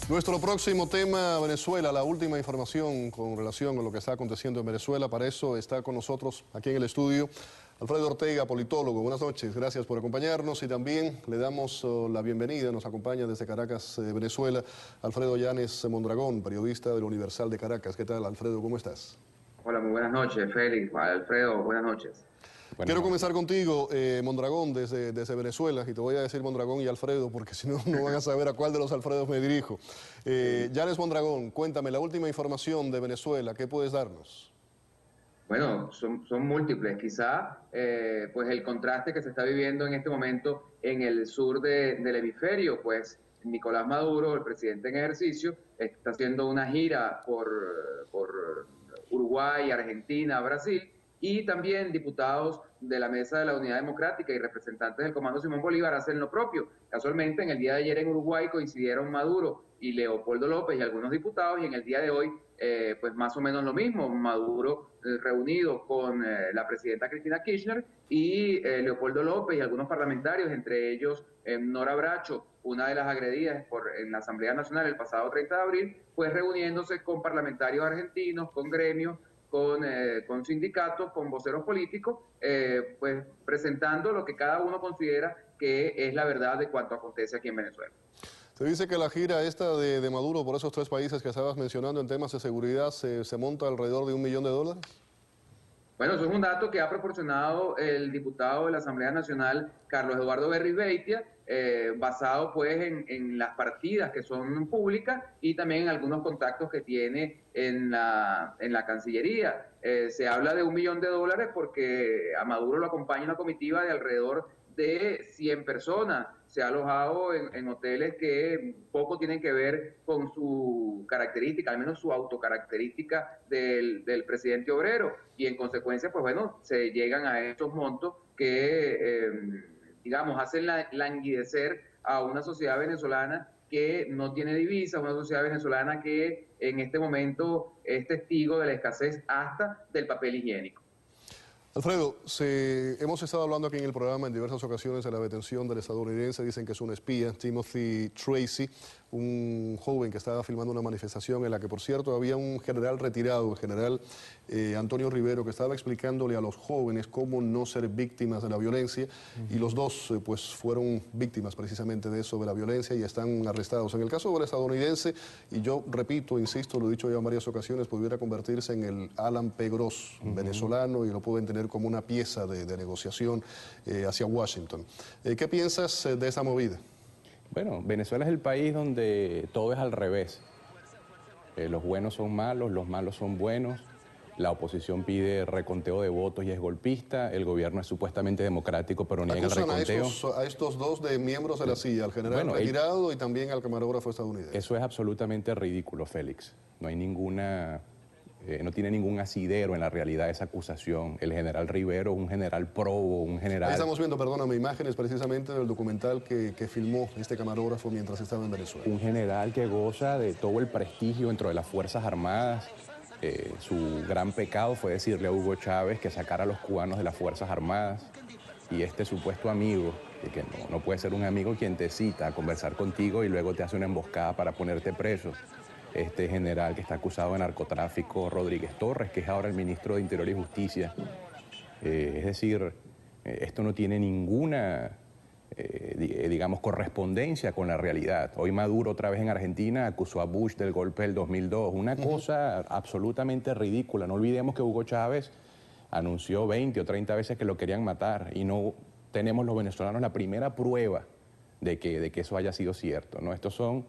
Nuestro próximo tema, Venezuela, la última información con relación a lo que está aconteciendo en Venezuela. Para eso está con nosotros aquí en el estudio Alfredo Ortega, politólogo. Buenas noches, gracias por acompañarnos y también le damos la bienvenida, nos acompaña desde Caracas, Venezuela, Alfredo Llanes Mondragón, periodista del Universal de Caracas. ¿Qué tal, Alfredo? ¿Cómo estás? Hola, muy buenas noches, Félix, Alfredo, buenas noches. Quiero comenzar contigo, Mondragón, desde Venezuela, y te voy a decir Mondragón y Alfredo, porque si no, no van a saber a cuál de los Alfredos me dirijo. Llanes Mondragón, cuéntame la última información de Venezuela, ¿qué puedes darnos? Bueno, son múltiples. Quizá pues el contraste que se está viviendo en este momento en el sur del hemisferio, pues Nicolás Maduro, el presidente en ejercicio, está haciendo una gira por Uruguay, Argentina, Brasil, y también diputados de la Mesa de la Unidad Democrática y representantes del Comando Simón Bolívar hacen lo propio. Casualmente, en el día de ayer en Uruguay coincidieron Maduro y Leopoldo López y algunos diputados, y en el día de hoy pues más o menos lo mismo, Maduro reunido con la presidenta Cristina Kirchner y Leopoldo López y algunos parlamentarios, entre ellos Nora Bracho, una de las agredidas en la Asamblea Nacional el pasado 30 de abril, pues reuniéndose con parlamentarios argentinos, con gremios, con sindicatos, con voceros políticos, pues presentando lo que cada uno considera que es la verdad de cuanto acontece aquí en Venezuela. Se dice que la gira esta de Maduro por esos tres países que estabas mencionando en temas de seguridad se monta alrededor de $1 millón. Bueno, eso es un dato que ha proporcionado el diputado de la Asamblea Nacional, Carlos Eduardo Berry Beitia, basado pues en las partidas que son públicas y también en algunos contactos que tiene en la Cancillería. Se habla de $1 millón porque a Maduro lo acompaña una comitiva de alrededor de 100 personas. Se ha alojado en hoteles que poco tienen que ver con su característica, al menos su autocaracterística del presidente obrero, y en consecuencia, pues bueno, se llegan a estos montos que, digamos, hacen languidecer a una sociedad venezolana que no tiene divisas, una sociedad venezolana que en este momento es testigo de la escasez hasta del papel higiénico. Alfredo, hemos estado hablando aquí en el programa en diversas ocasiones de la detención del estadounidense, dicen que es un espía, Timothy Tracy, un joven que estaba filmando una manifestación en la que, por cierto, había un general retirado, el general Antonio Rivero, que estaba explicándole a los jóvenes cómo no ser víctimas de la violencia, y los dos pues fueron víctimas precisamente de eso, de la violencia, y están arrestados. En el caso del estadounidense, y yo repito, insisto, lo he dicho ya en varias ocasiones, pudiera convertirse en el Alan P. Gross venezolano, y lo pueden tener como una pieza de negociación hacia Washington. ¿Qué piensas de esa movida? Bueno, Venezuela es el país donde todo es al revés. Los buenos son malos, los malos son buenos. La oposición pide reconteo de votos y es golpista. El gobierno es supuestamente democrático, pero niega el reconteo. A estos dos de miembros de la CIA, al general retirado y también al camarógrafo estadounidense. Eso es absolutamente ridículo, Félix. No hay ninguna... no tiene ningún asidero en la realidad esa acusación. El general Rivero, un general probo, un general... Ahí estamos viendo, perdóname, imágenes precisamente del documental que filmó este camarógrafo mientras estaba en Venezuela. Un general que goza de todo el prestigio dentro de las Fuerzas Armadas. Su gran pecado fue decirle a Hugo Chávez que sacara a los cubanos de las Fuerzas Armadas. Y este supuesto amigo, que no puede ser un amigo quien te cita a conversar contigo y luego te hace una emboscada para ponerte preso. Este general que está acusado de narcotráfico, Rodríguez Torres, que es ahora el ministro de Interior y Justicia. Es decir, esto no tiene ninguna, digamos, correspondencia con la realidad. Hoy Maduro, otra vez en Argentina, acusó a Bush del golpe del 2002. Una cosa absolutamente ridícula. No olvidemos que Hugo Chávez anunció 20 o 30 veces que lo querían matar y no tenemos los venezolanos la primera prueba de que eso haya sido cierto, ¿no? Estos son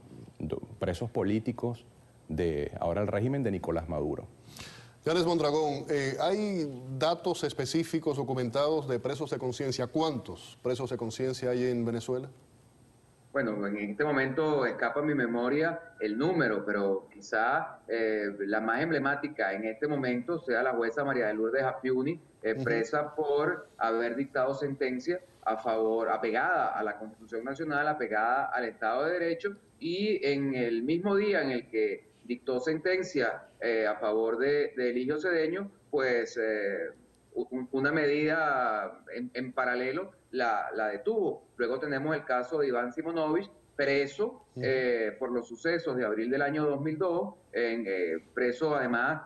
presos políticos de ahora el régimen de Nicolás Maduro. Llanes Mondragón, ¿hay datos específicos documentados de presos de conciencia? ¿Cuántos presos de conciencia hay en Venezuela? Bueno, en este momento escapa a mi memoria el número, pero quizá la más emblemática en este momento sea la jueza María de Lourdes Afiuni, presa por haber dictado sentencia apegada a la Constitución Nacional, apegada al Estado de Derecho, y en el mismo día en el que dictó sentencia a favor de Eligio Cedeño, pues una medida en paralelo la detuvo. Luego tenemos el caso de Iván Simonovic, preso por los sucesos de abril del año 2002, preso además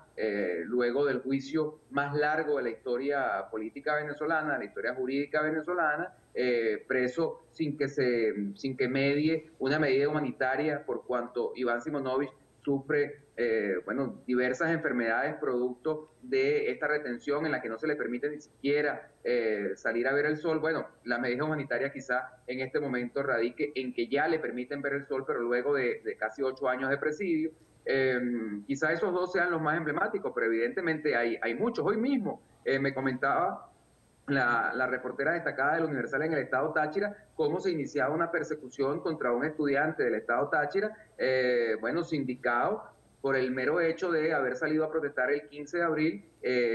luego del juicio más largo de la historia política venezolana, de la historia jurídica venezolana, preso sin que medie una medida humanitaria, por cuanto Iván Simonovic sufre diversas enfermedades producto de esta retención en la que no se le permite ni siquiera salir a ver el sol. Bueno, la medida humanitaria quizá en este momento radique en que ya le permiten ver el sol, pero luego de casi 8 años de presidio. Quizá esos dos sean los más emblemáticos, pero evidentemente hay muchos. Hoy mismo me comentaba la reportera destacada del Universal en el estado Táchira, cómo se iniciaba una persecución contra un estudiante del estado Táchira, sindicado por el mero hecho de haber salido a protestar el 15 de abril,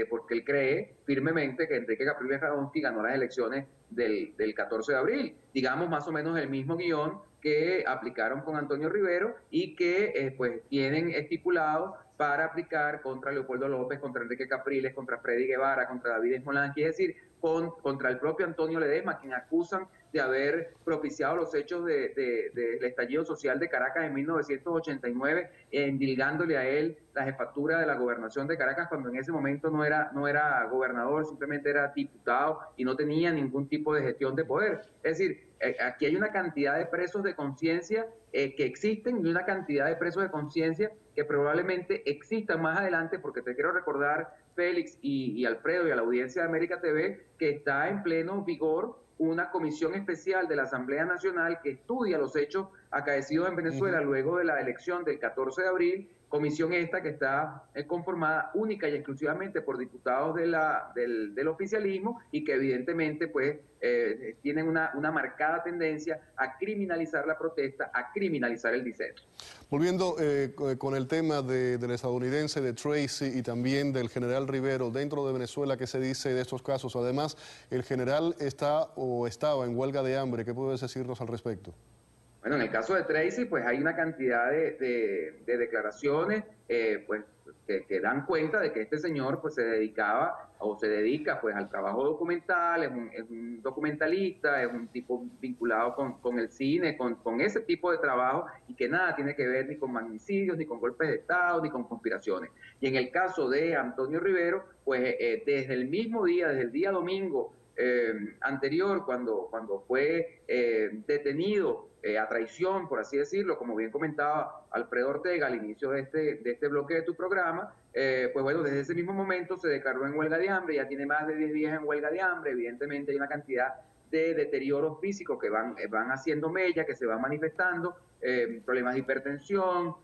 porque él cree firmemente que Enrique Capriles Radonsky ganó las elecciones del 14 de abril. Digamos más o menos el mismo guión que aplicaron con Antonio Rivero y que tienen estipulado para aplicar contra Leopoldo López, contra Enrique Capriles, contra Freddy Guevara, contra David Esmolanqui, es decir, contra el propio Antonio Ledesma, quien acusan de haber propiciado los hechos del estallido social de Caracas en 1989, endilgándole a él la jefatura de la gobernación de Caracas cuando en ese momento no era gobernador, simplemente era diputado y no tenía ningún tipo de gestión de poder. Es decir, aquí hay una cantidad de presos de conciencia que existen y una cantidad de presos de conciencia que probablemente existan más adelante, porque te quiero recordar, Félix y Alfredo y a la audiencia de América TV, que está en pleno vigor una comisión especial de la Asamblea Nacional que estudia los hechos acaecidos en Venezuela luego de la elección del 14 de abril, comisión esta que está conformada única y exclusivamente por diputados del oficialismo y que evidentemente tienen una marcada tendencia a criminalizar la protesta, a criminalizar el disenso. Volviendo con el tema del estadounidense, de Tracy y también del general Rivero, dentro de Venezuela, ¿qué se dice de estos casos? Además, el general está o estaba en huelga de hambre. ¿Qué puedes decirnos al respecto? Bueno, en el caso de Tracy, pues hay una cantidad de declaraciones que dan cuenta de que este señor pues se dedicaba o se dedica pues al trabajo documental, es un documentalista, es un tipo vinculado con el cine, con ese tipo de trabajo y que nada tiene que ver ni con magnicidios, ni con golpes de Estado, ni con conspiraciones. Y en el caso de Antonio Rivero, pues desde el mismo día, desde el día domingo anterior, cuando fue detenido a traición, por así decirlo, como bien comentaba Alfredo Ortega al inicio de este bloque de tu programa, desde ese mismo momento se declaró en huelga de hambre, ya tiene más de 10 días en huelga de hambre, evidentemente hay una cantidad de deterioros físicos que van haciendo mella, que se van manifestando, problemas de hipertensión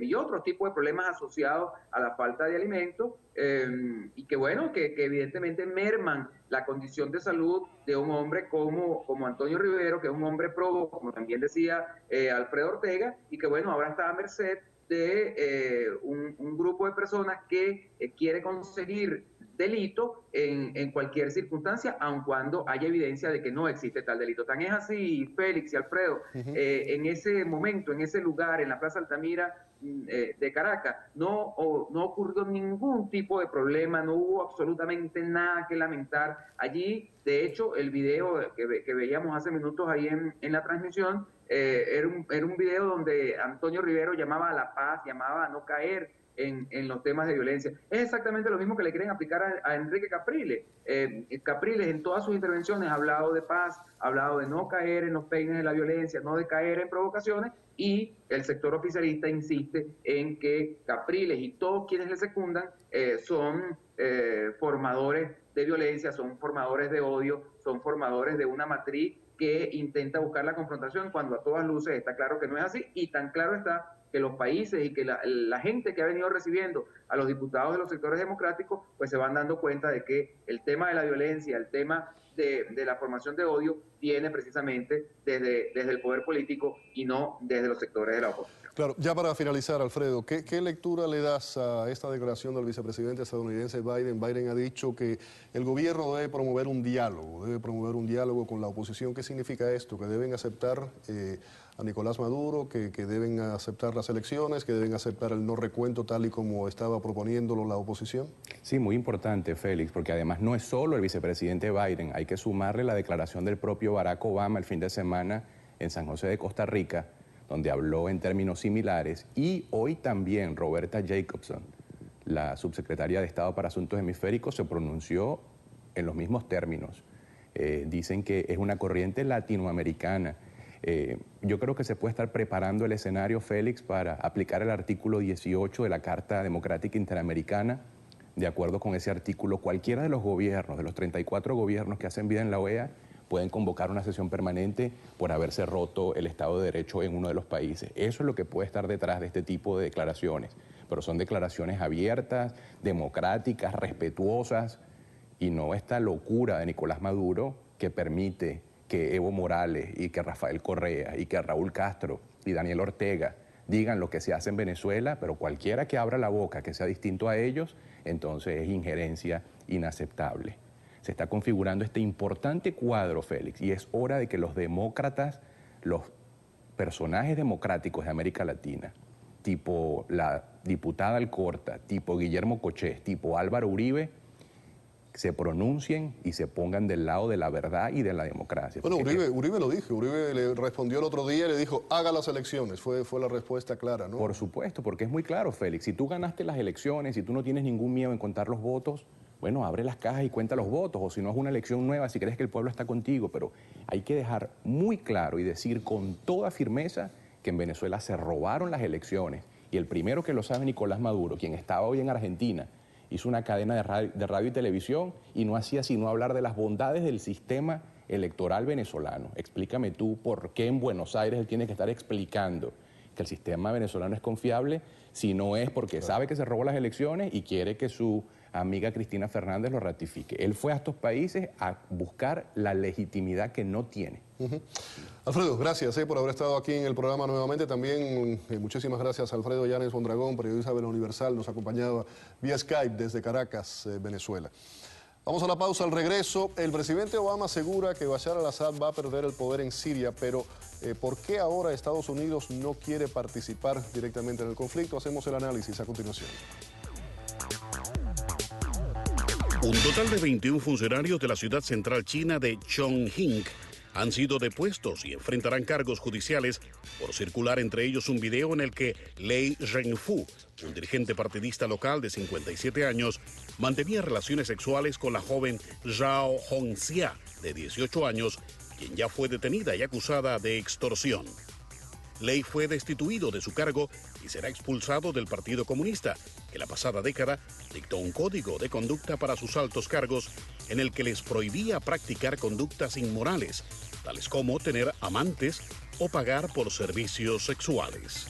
y otros tipos de problemas asociados a la falta de alimentos y que evidentemente merman la condición de salud de un hombre como Antonio Rivero, que es un hombre probo, como también decía Alfredo Ortega, y que ahora está a merced de un grupo de personas que quiere conseguir delito en cualquier circunstancia, aun cuando haya evidencia de que no existe tal delito. Tan es así, Félix y Alfredo, en ese momento, en ese lugar, en la Plaza Altamira de Caracas, no ocurrió ningún tipo de problema, no hubo absolutamente nada que lamentar allí. De hecho, el video que veíamos hace minutos ahí en la transmisión era un video donde Antonio Rivero llamaba a la paz, llamaba a no caer en los temas de violencia. Es exactamente lo mismo que le quieren aplicar a Enrique Capriles. Capriles en todas sus intervenciones ha hablado de paz, ha hablado de no caer en los peines de la violencia, no de caer en provocaciones, y el sector oficialista insiste en que Capriles y todos quienes le secundan son formadores de violencia, son formadores de odio, son formadores de una matriz que intenta buscar la confrontación, cuando a todas luces está claro que no es así, y tan claro está que los países y que la gente que ha venido recibiendo a los diputados de los sectores democráticos, pues se van dando cuenta de que el tema de la violencia, el tema de la formación de odio viene precisamente desde el poder político y no desde los sectores de la oposición. Claro, ya para finalizar, Alfredo, ¿qué lectura le das a esta declaración del vicepresidente estadounidense Biden? Biden ha dicho que el gobierno debe promover un diálogo con la oposición. ¿Qué significa esto? ¿Que deben aceptar a Nicolás Maduro, que deben aceptar las elecciones, que deben aceptar el no recuento tal y como estaba proponiéndolo la oposición? Sí, muy importante, Félix, porque además no es solo el vicepresidente Biden, hay que sumarle la declaración del propio Barack Obama el fin de semana en San José de Costa Rica, donde habló en términos similares, y hoy también Roberta Jacobson, la subsecretaria de Estado para Asuntos Hemisféricos, se pronunció en los mismos términos. Dicen que es una corriente latinoamericana. Yo creo que se puede estar preparando el escenario, Félix, para aplicar el artículo 18 de la Carta Democrática Interamericana. De acuerdo con ese artículo, cualquiera de los gobiernos, de los 34 gobiernos que hacen vida en la OEA, pueden convocar una sesión permanente por haberse roto el Estado de Derecho en uno de los países. Eso es lo que puede estar detrás de este tipo de declaraciones. Pero son declaraciones abiertas, democráticas, respetuosas, y no esta locura de Nicolás Maduro que permite que Evo Morales y que Rafael Correa y que Raúl Castro y Daniel Ortega digan lo que se hace en Venezuela, pero cualquiera que abra la boca que sea distinto a ellos, entonces es injerencia inaceptable. Se está configurando este importante cuadro, Félix, y es hora de que los demócratas, los personajes democráticos de América Latina, tipo la diputada Alcorta, tipo Guillermo Cochés, tipo Álvaro Uribe, se pronuncien y se pongan del lado de la verdad y de la democracia. Bueno, Uribe lo dijo, Uribe le respondió el otro día y le dijo, haga las elecciones, fue la respuesta clara, ¿no? Por supuesto, porque es muy claro, Félix, si tú ganaste las elecciones, si tú no tienes ningún miedo en contar los votos, bueno, abre las cajas y cuenta los votos, o si no es una elección nueva, si crees que el pueblo está contigo, pero hay que dejar muy claro y decir con toda firmeza que en Venezuela se robaron las elecciones, y el primero que lo sabe Nicolás Maduro, quien estaba hoy en Argentina, hizo una cadena de radio y televisión y no hacía sino hablar de las bondades del sistema electoral venezolano. Explícame tú por qué en Buenos Aires él tiene que estar explicando que el sistema venezolano es confiable, si no es porque sabe que se robó las elecciones y quiere que su amiga Cristina Fernández lo ratifique. Él fue a estos países a buscar la legitimidad que no tiene. Alfredo, gracias por haber estado aquí en el programa nuevamente. También muchísimas gracias a Alfredo Llanes Mondragón, periodista de la Universal, nos acompañaba vía Skype desde Caracas, Venezuela. Vamos a la pausa. Al regreso, el presidente Obama asegura que Bashar al-Assad va a perder el poder en Siria, pero ¿por qué ahora Estados Unidos no quiere participar directamente en el conflicto? Hacemos el análisis a continuación. Un total de 21 funcionarios de la ciudad central china de Chongqing han sido depuestos y enfrentarán cargos judiciales por circular entre ellos un video en el que Lei Zhengfu, un dirigente partidista local de 57 años, mantenía relaciones sexuales con la joven Zhao Hongxia, de 18 años, quien ya fue detenida y acusada de extorsión. Lei fue destituido de su cargo y será expulsado del Partido Comunista, que la pasada década dictó un código de conducta para sus altos cargos en el que les prohibía practicar conductas inmorales, tales como tener amantes o pagar por servicios sexuales.